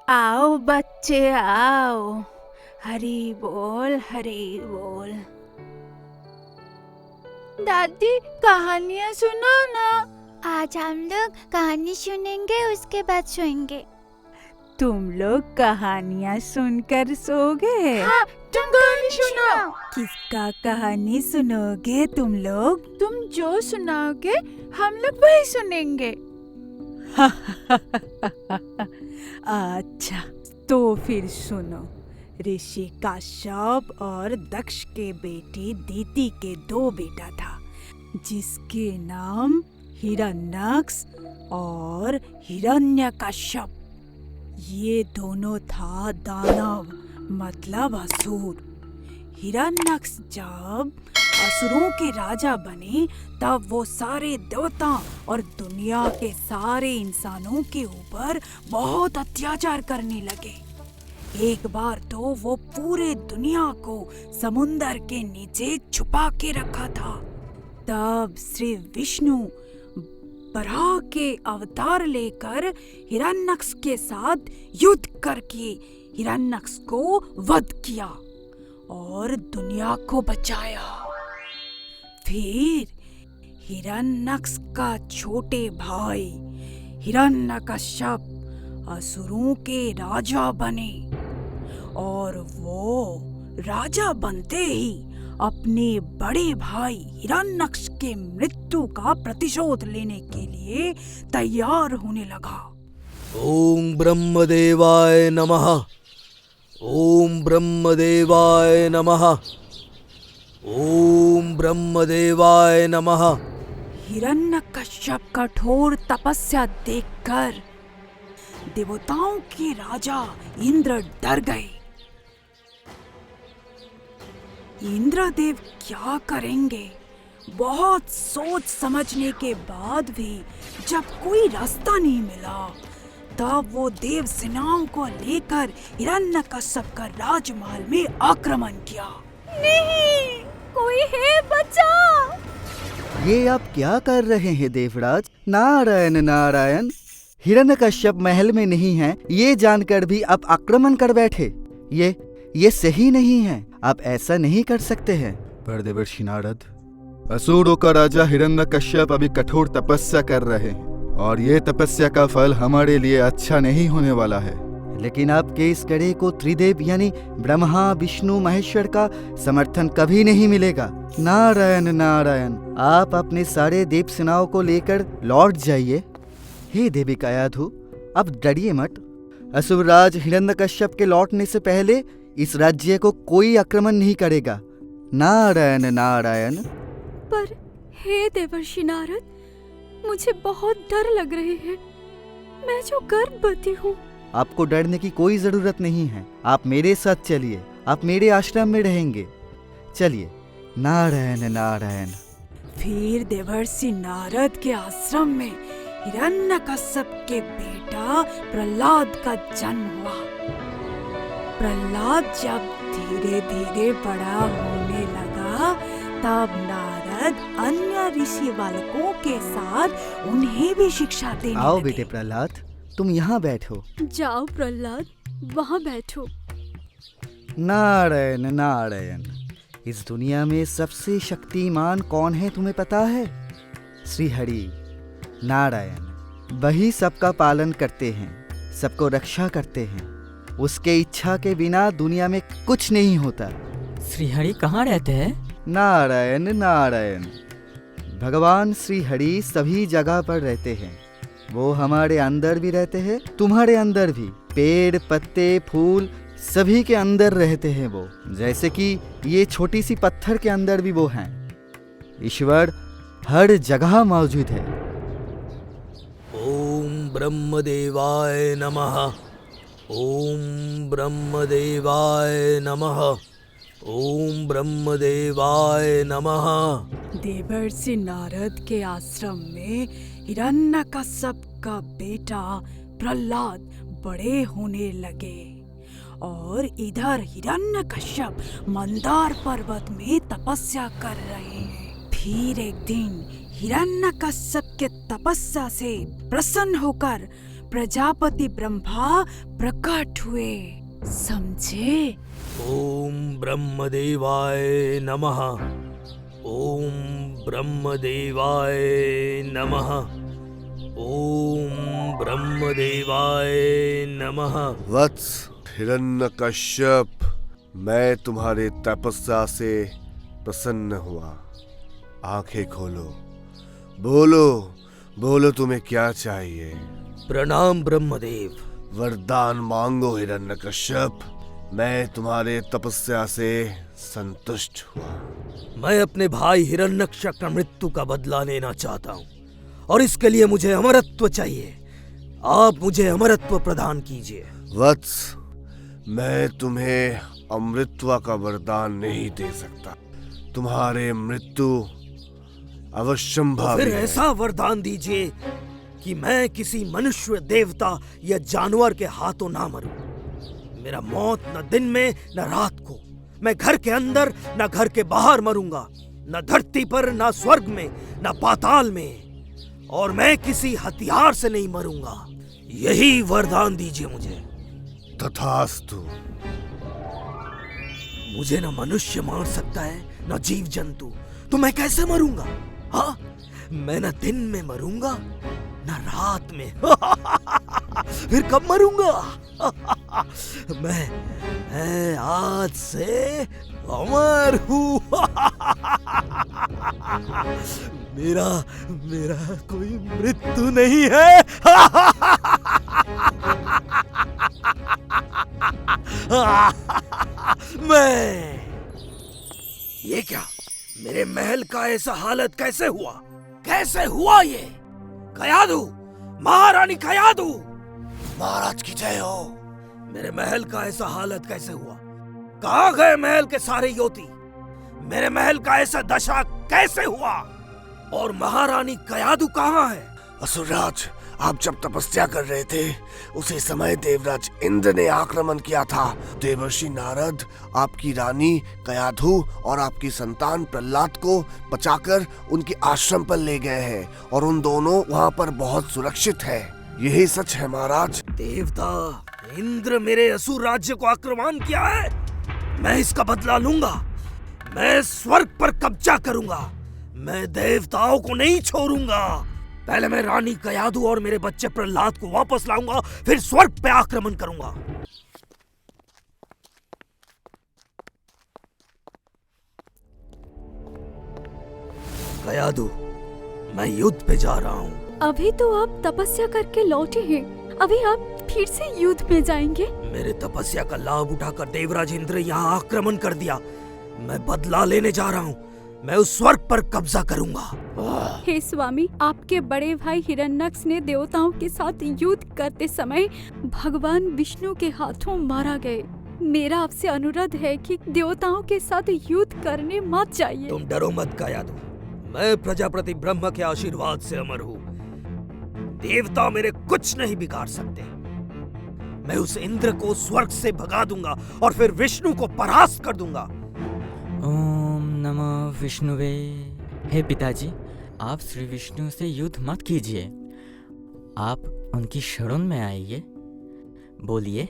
आओ बच्चे आओ, हरी बोल हरी बोल। दादी कहानियाँ सुनो ना। आज हम लोग कहानी सुनेंगे, उसके बाद सोएंगे। तुम लोग कहानियाँ सुनकर सोगे? हाँ, तुम कहानी सुनाओ। किसका कहानी सुनोगे तुम लोग? तुम जो सुनाओगे हम लोग वही सुनेंगे। अच्छा तो फिर सुनो। ऋषि काश्यप और दक्ष के बेटी दीति के 2 बेटा था, जिसके नाम हिरण्यक्ष और हिरण्यकश्यप। ये दोनों था दानव, मतलब असुर। हिरण्यक्ष जब असुरों के राजा बने तब वो सारे देवता और दुनिया के सारे इंसानों के ऊपर बहुत अत्याचार करने लगे। एक बार तो वो पूरे दुनिया को समुंदर के नीचे छुपा के रखा था। तब श्री विष्णु बराह के अवतार लेकर हिरण्यक्ष के साथ युद्ध करके हिरण्यक्ष को वध किया और दुनिया को बचाया। फिर हिरण्यक्ष का छोटे भाई हिरण्यकश्यप असुरों के राजा बने और वो राजा बनते ही अपने बड़े भाई हिरण्यक्ष के मृत्यु का प्रतिशोध लेने के लिए तैयार होने लगा। ओम ब्रह्मदेवाय नमः। ओम ब्रह्मदेवाय नमः। ओम ब्रह्मदेवाय नमः। हिरण्यकश्यप कठोर तपस्या देखकर देवताओं के राजा इंद्र डर गए। इंद्रदेव क्या करेंगे? बहुत सोच समझने के बाद भी जब कोई रास्ता नहीं मिला, तब वो देव सेनाओं को लेकर हिरण्यकश्यप का राजमहल में आक्रमण किया। नहीं, कोई है, बचाओ! ये आप क्या कर रहे हैं देवराज? नारायण नारायण, हिरण्यकश्यप महल में नहीं है, ये जानकर भी आप आक्रमण कर बैठे। ये सही नहीं है, आप ऐसा नहीं कर सकते हैं। पर देवर्षि नारद, असुरों का राजा हिरण्यकश्यप अभी कठोर तपस्या कर रहे हैं और ये तपस्या का फल हमारे लिए अच्छा नहीं होने वाला है। लेकिन आपके इस कड़े को त्रिदेव यानी ब्रह्मा विष्णु महेश्वर का समर्थन कभी नहीं मिलेगा। नारायण नारायण, आप अपने सारे देव सेनाओं को लेकर लौट जाइए। हे देवी कायाधु, अब डरिए मत। असुरराज हिरण्यकश्यप के लौटने से पहले इस राज्य को कोई आक्रमण नहीं करेगा। नारायण नारायण। पर हे देवर्षि नारद, मुझे बहुत डर लग रहे हैं। मैं जो गर्भवती हूँ। आपको डरने की कोई जरूरत नहीं है, आप मेरे साथ चलिए, आप मेरे आश्रम में रहेंगे। चलिए। नारायण नारायण। फिर देवर्षि नारद के आश्रम में हिरण्यकश्यप के बेटा प्रहलाद का जन्म हुआ। प्रहलाद जब धीरे धीरे बड़ा होने लगा, तब नारद अन्य ऋषि बालकों के साथ उन्हें भी शिक्षा देने आओ लगे। बेटे प्रहलाद, तुम यहाँ बैठो। जाओ प्रहलाद, वहाँ बैठो। नारायण नारायण। इस दुनिया में सबसे शक्तिमान कौन है तुम्हें पता है? श्री हरि नारायण। वही सबका पालन करते हैं, सबको रक्षा करते हैं। उसके इच्छा के बिना दुनिया में कुछ नहीं होता। श्रीहरि कहाँ रहते हैं? नारायण नारायण। भगवान श्री हरि सभी जगह पर रहते हैं। वो हमारे अंदर भी रहते हैं, तुम्हारे अंदर भी। पेड़ पत्ते फूल सभी के अंदर रहते हैं वो, जैसे कि ये छोटी सी पत्थर के अंदर भी वो हैं। ईश्वर हर जगह मौजूद है। ओम ब्रह्मदेवाय नमः। ओम ब्रह्मदेवाय नमः। ओम ब्रह्मदेवाय नमः। देवर्षि नारद के आश्रम में हिरण्यकश्यप का बेटा प्रहलाद बड़े होने लगे और इधर हिरण्यकश्यप मंदार पर्वत में तपस्या कर रहे हैं। फिर एक दिन हिरण्यकश्यप के तपस्या से प्रसन्न होकर प्रजापति ब्रह्मा प्रकट हुए, समझे? ओम ब्रह्मदेवाय नमः। ओम ब्रह्मदेवाय नमः। ओम ब्रह्मदेवाय नमः। वत्स हिरण्यकश्यप, मैं तुम्हारे तपस्या से प्रसन्न हुआ। आंखें खोलो, बोलो बोलो तुम्हें क्या चाहिए? प्रणाम ब्रह्मदेव। वरदान मांगो हिरण्यकश्यप, मैं तुम्हारे तपस्या से संतुष्ट हुआ। मैं अपने भाई हिरण्यकश्यप की मृत्यु का बदला लेना चाहता हूँ और इसके लिए मुझे अमरत्व चाहिए। आप मुझे अमरत्व प्रदान कीजिए। वत्स, मैं तुम्हें अमृत्व का वरदान नहीं दे सकता। तुम्हारे मृत्यु अवश्यंभावी फिर है। ऐसा वरदान दीजिए कि मैं किसी मनुष्य, देवता या जानवर के हाथों ना मरूं। मेरा मौत न दिन में न रात को। मैं घर के अंदर न घर के बाहर मरूंगा, न धरती पर न स्वर्ग में न पाताल में, और मैं किसी हथियार से नहीं मरूंगा। यही वरदान दीजिए मुझे। तथास्तु। मुझे न मनुष्य मार सकता है न जीव जंतु, तो मैं कैसे मरूंगा? हाँ, मैं न दिन में मरूंगा न रात में। फिर कब मरूंगा? मैं आज से अमर हूँ। मेरा मेरा कोई मृत्यु नहीं है। मैं ये क्या? मेरे महल का ऐसा हालत कैसे हुआ? कैसे हुआ ये? कयादू, महारानी कयादू, महाराज की जय हो। मेरे महल का ऐसा हालत कैसे हुआ? कहाँ गए महल के सारे योती? मेरे महल का ऐसा दशा कैसे हुआ? और महारानी कयादू कहाँ है? असुरराज, आप जब तपस्या कर रहे थे उसी समय देवराज इंद्र ने आक्रमण किया था। देवर्षि नारद आपकी रानी कयाधु और आपकी संतान प्रहलाद को बचाकर उनके आश्रम पर ले गए हैं और उन दोनों वहाँ पर बहुत सुरक्षित है। यही सच है महाराज। देवता इंद्र मेरे असुर राज्य को आक्रमण किया है। मैं इसका बदला लूंगा। मैं स्वर्ग पर कब्जा करूंगा। मैं देवताओं को नहीं छोड़ूंगा। पहले मैं रानी कयाधु और मेरे बच्चे प्रहलाद को वापस लाऊंगा, फिर स्वर्ग पे आक्रमण करूंगा। कयाधु, मैं युद्ध पे जा रहा हूँ। अभी तो आप तपस्या करके लौटे हैं, अभी आप फिर से युद्ध में जाएंगे? मेरे तपस्या का लाभ उठाकर देवराज इंद्र यहाँ आक्रमण कर दिया। मैं बदला लेने जा रहा हूँ। मैं उस स्वर्ग पर कब्जा करूंगा। हे स्वामी, आपके बड़े भाई हिरण्यक्ष ने देवताओं के साथ युद्ध करते समय भगवान विष्णु के हाथों मारा गए। मेरा आपसे अनुरोध है कि देवताओं के साथ युद्ध करने मत जाइए। तुम डरो मत कयाधु, मैं प्रजापति ब्रह्मा के आशीर्वाद से अमर हूँ। देवता मेरे कुछ नहीं बिगाड़ सकते। मैं उस इंद्र को स्वर्ग से भगा दूंगा और फिर विष्णु को परास्त कर दूंगा। ओम नमः विष्णुवे। हे पिताजी, आप श्री विष्णु से युद्ध मत कीजिए। आप उनकी शरण में आइए। बोलिए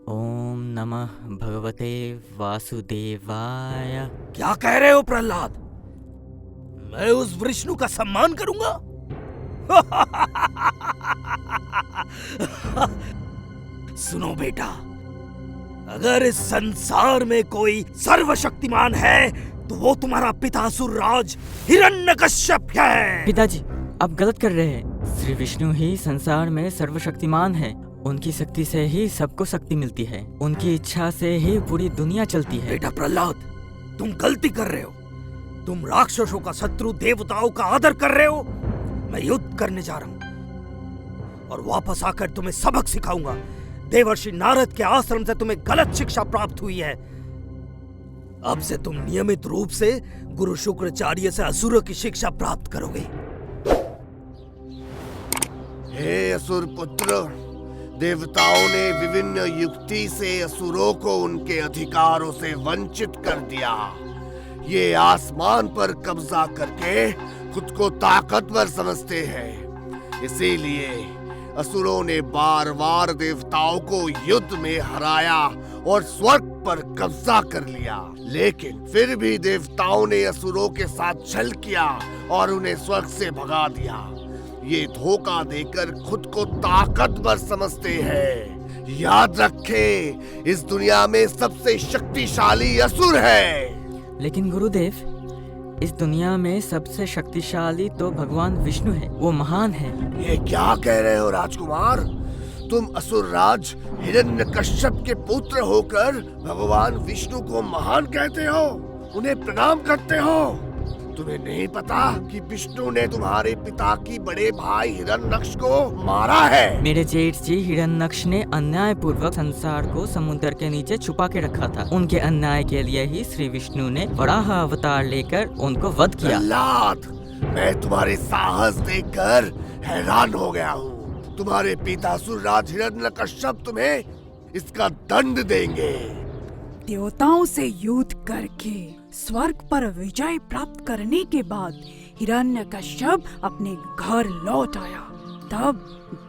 ओम नमः भगवते वासुदेवाय। क्या कह रहे हो प्रहलाद? मैं उस विष्णु का सम्मान करूंगा? सुनो बेटा, अगर इस संसार में कोई सर्वशक्तिमान है तो वो तुम्हारा पिता असुरराज हिरण्यकश्यप है। पिताजी, आप गलत कर रहे हैं। श्री विष्णु ही संसार में सर्वशक्तिमान है। उनकी शक्ति से ही सबको शक्ति मिलती है। उनकी इच्छा से ही पूरी दुनिया चलती है। बेटा प्रहलाद, तुम गलती कर रहे हो। तुम राक्षसों का शत्रु देवताओं का आदर कर रहे हो। मैं युद्ध करने जा रहा हूँ और वापस आकर तुम्हें सबक सिखाऊंगा। देवर्षि नारद के आश्रम से तुम्हें गलत शिक्षा प्राप्त हुई है। अब से तुम नियमित रूप से गुरु शुक्राचार्य से असुरों की शिक्षा प्राप्त करोगे। हे असुर पुत्र, देवताओं ने विभिन्न युक्ति से असुरों को उनके अधिकारों से वंचित कर दिया। ये आसमान पर कब्जा करके खुद को ताकतवर समझते हैं। इसीलिए असुरों ने बार बार देवताओं को युद्ध में हराया और स्वर्ग पर कब्जा कर लिया, लेकिन फिर भी देवताओं ने असुरों के साथ छल किया और उन्हें स्वर्ग से भगा दिया। ये धोखा देकर खुद को ताकतवर समझते हैं। याद रखें, इस दुनिया में सबसे शक्तिशाली असुर है। लेकिन गुरुदेव, इस दुनिया में सबसे शक्तिशाली तो भगवान विष्णु है, वो महान है। ये क्या कह रहे हो राजकुमार? तुम असुर राज हिरण्यकश्यप के पुत्र होकर भगवान विष्णु को महान कहते हो, उन्हें प्रणाम करते हो। तुम्हें नहीं पता कि विष्णु ने तुम्हारे पिता की बड़े भाई हिरण्यक्ष को मारा है? मेरे जेठ जी हिरण्यक्ष ने अन्याय पूर्वक संसार को समुद्र के नीचे छुपा के रखा था। उनके अन्याय के लिए ही श्री विष्णु ने वराह अवतार लेकर उनको वध किया। प्रहलाद, मैं तुम्हारे साहस देखकर हैरान हो गया हूँ। तुम्हारे पिता असुरराज हिरण्यकश्यप तुम्हें इसका दंड देंगे। देवताओं से युद्ध करके स्वर्ग पर विजय प्राप्त करने के बाद हिरण्यकश्यप अपने घर लौट आया। तब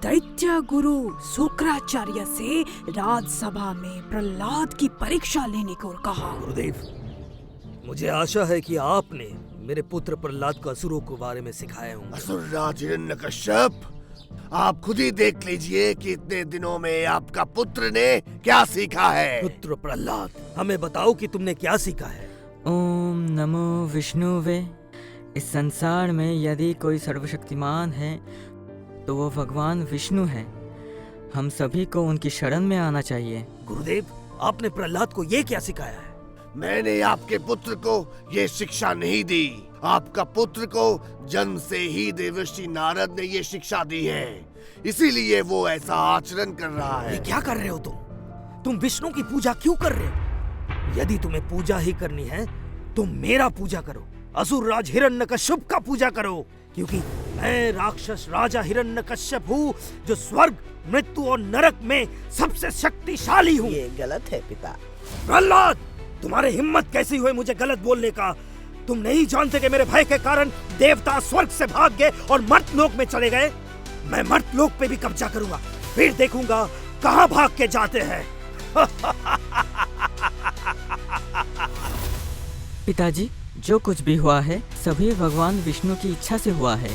दैत्य गुरु शुक्राचार्य से राजसभा में प्रहलाद की परीक्षा लेने को कहा। गुरुदेव, मुझे आशा है कि आपने मेरे पुत्र प्रहलाद को असुरों के बारे में सिखाए होंगे। असुरराज हिरण्यकश्यप, आप खुद ही देख लीजिए कि इतने दिनों में आपका पुत्र ने क्या सीखा है। पुत्र प्रहलाद, हमें बताओ कि तुमने क्या सीखा है। ओम नमो विष्णुवे। इस संसार में यदि कोई सर्वशक्तिमान है तो वो भगवान विष्णु है। हम सभी को उनकी शरण में आना चाहिए। गुरुदेव, आपने प्रहलाद को ये क्या सिखाया है? मैंने आपके पुत्र को ये शिक्षा नहीं दी। आपका पुत्र को जन्म से ही देवर्षि नारद ने ये शिक्षा दी है, इसीलिए वो ऐसा आचरण कर रहा है। ये क्या कर रहे हो तुम विष्णु की पूजा क्यों कर रहे हो? यदि तुम्हें पूजा ही करनी है तो मेरा पूजा करो, असुरराज हिरण्यकश्यप का पूजा करो, क्योंकि मैं राक्षस राजा हिरण्यकश्यप हूँ जो स्वर्ग, मृत्यु और नरक में सबसे शक्तिशाली हूँ। ये गलत है पिता। प्रहलाद, तुम्हारी हिम्मत कैसी हुई मुझे गलत बोलने का? तुम नहीं जानते कि मेरे भय के कारण देवता स्वर्ग से भाग गए और मर्तलोक में चले गए। मैं मर्तलोक पे भी कब्जा करूंगा, फिर देखूंगा कहां भाग के जाते हैं। पिताजी, जो कुछ भी हुआ है सभी भगवान विष्णु की इच्छा से हुआ है।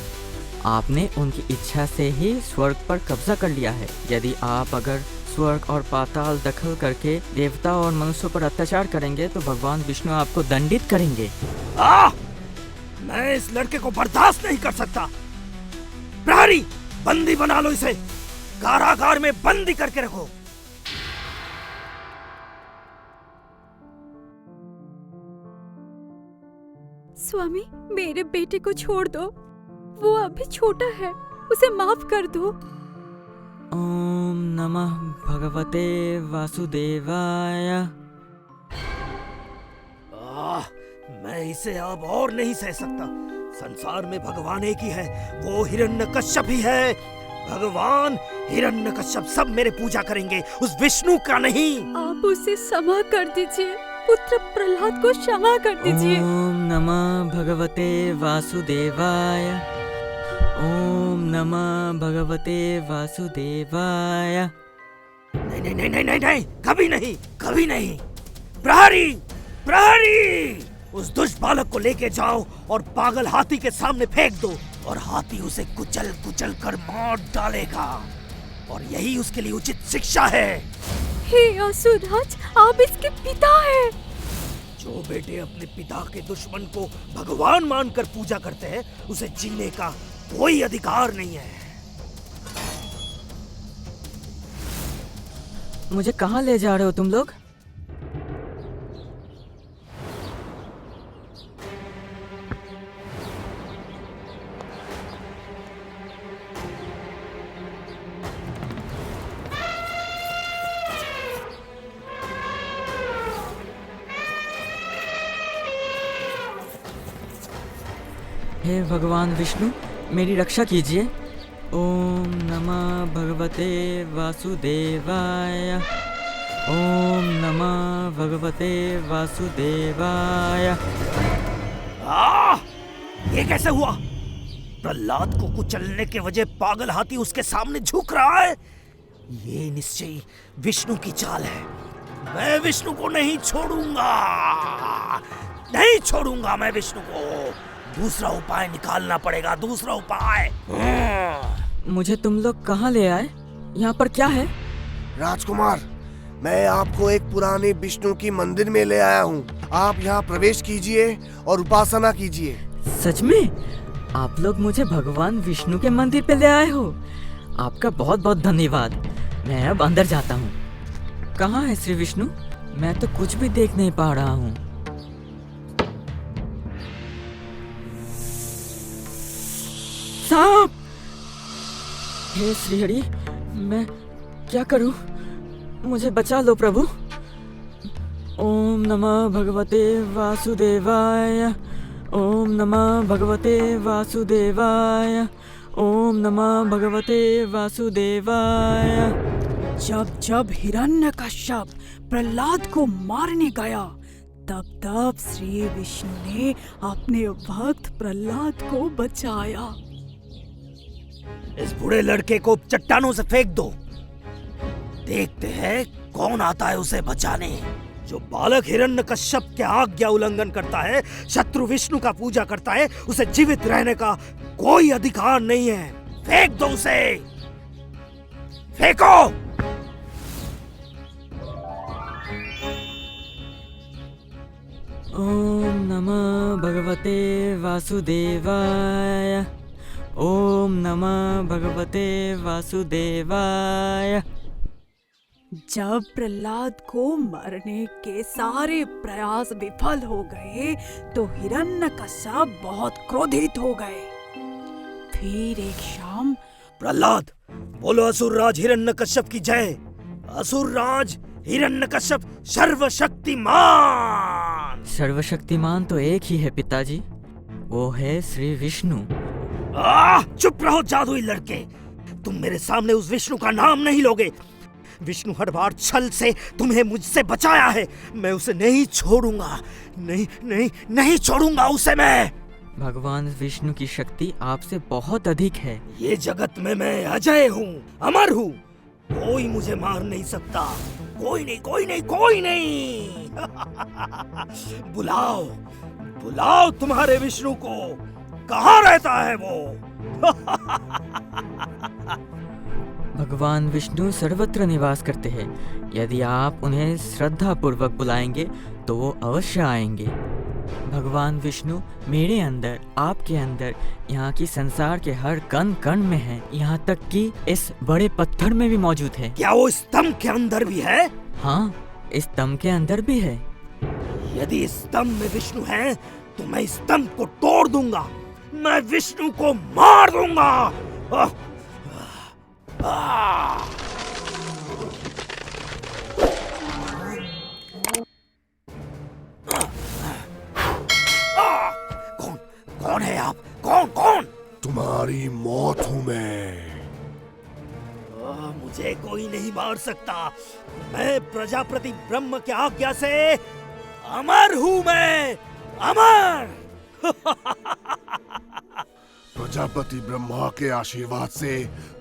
आपने उनकी इच्छा से ही स्वर्ग पर कब्जा कर लिया है। यदि आप अगर स्वर्ग और पाताल दखल करके देवता और मनुष्यों पर अत्याचार करेंगे तो भगवान विष्णु आपको दंडित करेंगे। मैं इस लड़के को बर्दाश्त नहीं कर सकता। प्रहरी, बंदी बना लो इसे, कारागार में बंदी करके रखो। स्वामी, मेरे बेटे को छोड़ दो, वो अभी छोटा है, उसे माफ कर दो। ओम नमः भगवते वासुदेवाय। मैं इसे अब और नहीं सह सकता। संसार में भगवान एक ही है, वो हिरण्यकश्यप ही है। भगवान हिरण्यकश्यप सब मेरे पूजा करेंगे, उस विष्णु का नहीं। आप उसे क्षमा कर दीजिए, पुत्र प्रहलाद को क्षमा कर दीजिए। ओम नमः भगवते वासुदेवाय। ओम नमः भगवते वासुदेवाय। नहीं नहीं नहीं नहीं नहीं, कभी नहीं, कभी नहीं। प्रहरी, प्रहरी, उस दुष्ट बालक को लेके जाओ और पागल हाथी के सामने फेंक दो, और हाथी उसे कुचल कुचल कर मार डालेगा, और यही उसके लिए उचित शिक्षा है। हे असुरराज, आप इसके पिता हैं। जो बेटे अपने पिता के दुश्मन को भगवान मानकर पूजा करते हैं, उसे जीने का कोई अधिकार नहीं है। मुझे कहाँ ले जा रहे हो तुम लोग? हे भगवान विष्णु, मेरी रक्षा कीजिए। ओम नमः भगवते वासुदेवाय। ओम नमः भगवते वासुदेवाय। ये कैसे हुआ? प्रहलाद को कुचलने के वजह पागल हाथी उसके सामने झुक रहा है। ये निश्चय विष्णु की चाल है। मैं विष्णु को नहीं छोड़ूंगा, नहीं छोड़ूंगा मैं विष्णु को। दूसरा उपाय निकालना पड़ेगा, दूसरा उपाय। मुझे तुम लोग कहाँ ले आए? यहाँ पर क्या है? राजकुमार, मैं आपको एक पुराने विष्णु की मंदिर में ले आया हूँ। आप यहाँ प्रवेश कीजिए और उपासना कीजिए। सच में? आप लोग मुझे भगवान विष्णु के मंदिर पे ले आए हो। आपका बहुत बहुत धन्यवाद। मैं अब अंदर जाता हूँ। कहाँ है श्री विष्णु? मैं तो कुछ भी देख नहीं पा रहा हूँ। सांप! हे श्रीहरि, मैं क्या करूँ? मुझे बचा लो प्रभु। ओम नमः भगवते वासुदेवाय। ओम नमः भगवते वासुदेवाय। ओम नमः भगवते वासुदेवाय। जब जब हिरण्यकश्यप प्रहलाद को मारने गया, तब तब श्री विष्णु ने अपने भक्त प्रहलाद को बचाया। इस बूढ़े लड़के को चट्टानों से फेंक दो। देखते हैं कौन आता है उसे बचाने। जो बालक हिरण्यकश्यप के आज्ञा उल्लंघन करता है, शत्रु विष्णु का पूजा करता है, उसे जीवित रहने का कोई अधिकार नहीं है। फेंक दो उसे, फेंको। ओम नमः भगवते वासुदेवाय। ओम नमः भगवते वासुदेवाय। जब प्रहलाद को मारने के सारे प्रयास विफल हो गए तो हिरण्यकश्यप बहुत क्रोधित हो गए। फिर एक शाम प्रहलाद, बोलो असुरराज हिरण्यकश्यप की जय। असुरराज हिरण्यकश्यप सर्वशक्तिमान। सर्वशक्तिमान तो एक ही है पिताजी, वो है श्री विष्णु। चुप रहो जादुई लड़के। तुम मेरे सामने उस विष्णु का नाम नहीं लोगे। विष्णु हर बार छल से तुम्हें मुझसे बचाया है। मैं उसे नहीं छोड़ूंगा, नहीं नहीं नहीं छोड़ूंगा उसे मैं। भगवान विष्णु की शक्ति आपसे बहुत अधिक है। ये जगत में मैं अजय हूँ, अमर हूँ। कोई मुझे मार नहीं सकता। कोई नहीं, कोई नहीं, कोई नहीं। बुलाओ, बुलाओ तुम्हारे विष्णु को। कहाँ रहता है वो? भगवान विष्णु सर्वत्र निवास करते हैं। यदि आप उन्हें श्रद्धा पूर्वक बुलाएंगे तो वो अवश्य आएंगे। भगवान विष्णु मेरे अंदर, आपके अंदर, यहाँ की संसार के हर कण कण में है। यहाँ तक कि इस बड़े पत्थर में भी मौजूद है। क्या वो स्तंभ के अंदर भी है? हाँ, इस स्तंभ के अंदर भी है। यदि स्तंभ में विष्णु है तो मैं स्तंभ को तोड़ दूंगा। मैं विष्णु को मार दूंगा। कौन कौन है आप? कौन कौन? तुम्हारी मौत हूँ मैं। मुझे कोई नहीं मार सकता। मैं प्रजापति ब्रह्म की आज्ञा से अमर हूँ। मैं अमर। प्रजापति ब्रह्मा के आशीर्वाद से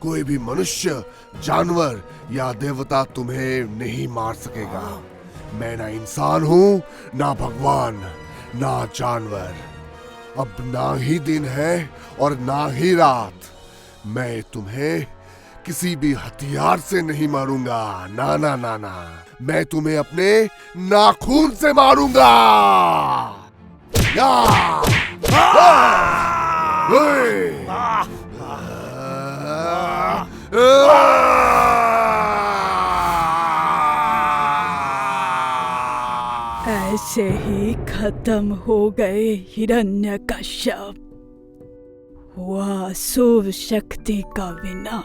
कोई भी मनुष्य, जानवर या देवता तुम्हें नहीं मार सकेगा। मैं ना इंसान हूँ, ना भगवान, ना जानवर। अब ना ही दिन है और ना ही रात। मैं तुम्हें किसी भी हथियार से नहीं मारूंगा। ना ना ना ना, मैं तुम्हें अपने नाखून से मारूंगा। ऐसे ही खत्म हो गए हिरण्यकश्यप। हुआ असुर शक्ति का विनाश।